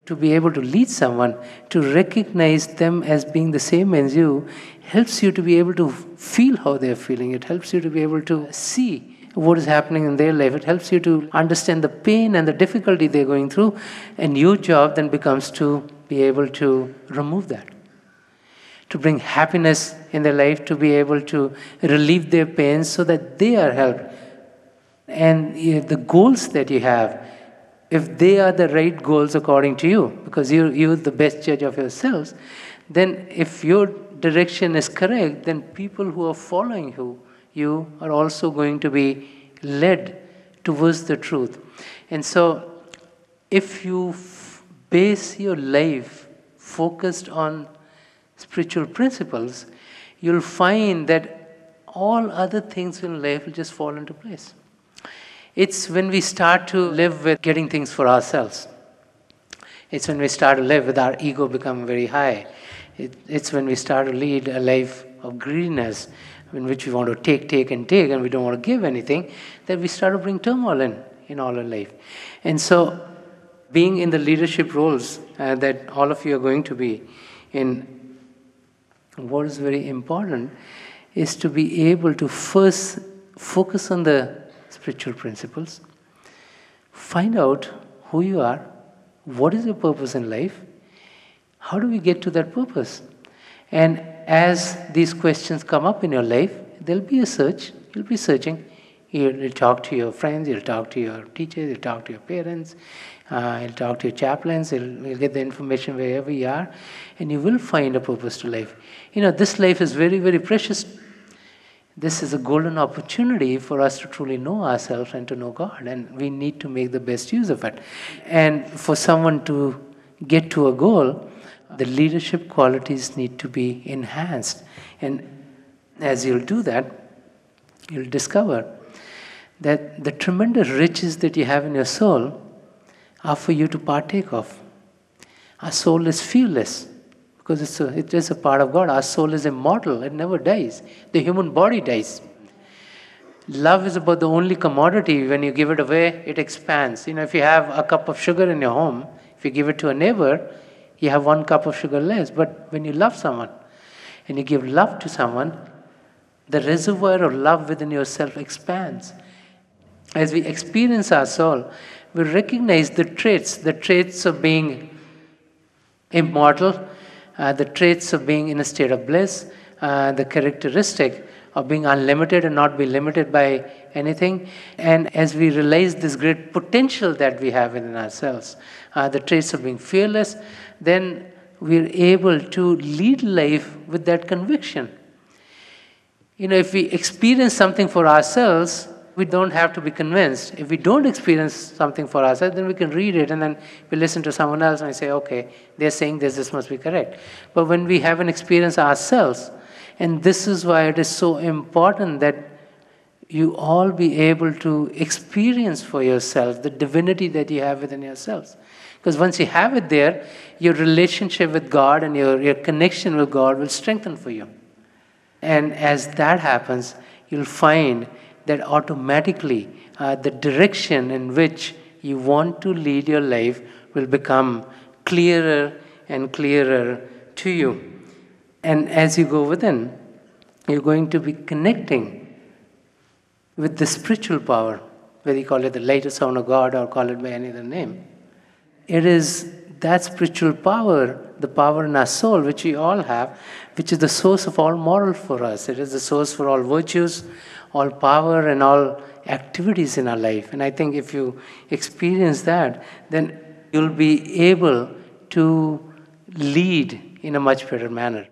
To be able to lead someone, to recognize them as being the same as you, helps you to be able to feel how they're feeling. It helps you to be able to see what is happening in their life. It helps you to understand the pain and the difficulty they're going through. And your job then becomes to be able to remove that, to bring happiness in their life, to be able to relieve their pains so that they are helped. And the goals that you have, if they are the right goals according to you, because you're the best judge of yourselves, then if your direction is correct, then people who are following you are also going to be led towards the truth. And so if you base your life focused on spiritual principles, you'll find that all other things in life will just fall into place. It's when we start to live with getting things for ourselves. It's when we start to live with our ego becoming very high. It's when we start to lead a life of greediness, in which we want to take, and we don't want to give anything, that we start to bring turmoil in all our life. And so, being in the leadership roles that all of you are going to be in, what is very important is to be able to first focus on the spiritual principles, find out who you are, what is your purpose in life, how do we get to that purpose? And as these questions come up in your life, there'll be a search, you'll be searching. You'll talk to your friends, you'll talk to your teachers, you'll talk to your parents, you'll talk to your chaplains, you'll get the information wherever you are, and you will find a purpose to life. This life is very, very precious. This is a golden opportunity for us to truly know ourselves and to know God, and we need to make the best use of it. And for someone to get to a goal, the leadership qualities need to be enhanced. And as you'll do that, you'll discover that the tremendous riches that you have in your soul are for you to partake of. Our soul is fearless, because it is a part of God. Our soul is immortal. It never dies. The human body dies. Love is about the only commodity. When you give it away, it expands. If you have a cup of sugar in your home, if you give it to a neighbor, you have 1 cup of sugar less. But when you love someone and you give love to someone, the reservoir of love within yourself expands. As we experience our soul, we recognize the traits of being immortal, the traits of being in a state of bliss, the characteristic of being unlimited and not be limited by anything. And as we realize this great potential that we have within ourselves, the traits of being fearless, then we're able to lead life with that conviction. If we experience something for ourselves, we don't have to be convinced. If we don't experience something for ourselves, then we can read it and then we listen to someone else and we say, okay, they're saying this must be correct. But when we have an experience ourselves, and this is why it is so important that you all be able to experience for yourself the divinity that you have within yourselves. Because once you have it there, your relationship with God and your connection with God will strengthen for you. And as that happens, you'll find that automatically the direction in which you want to lead your life will become clearer and clearer to you. And as you go within, you're going to be connecting with the spiritual power, whether you call it the light or sound of God or call it by any other name. It is that spiritual power, the power in our soul, which we all have, which is the source of all moral for us. It is the source for all virtues, all power, and all activities in our life. And I think if you experience that, then you'll be able to lead in a much better manner.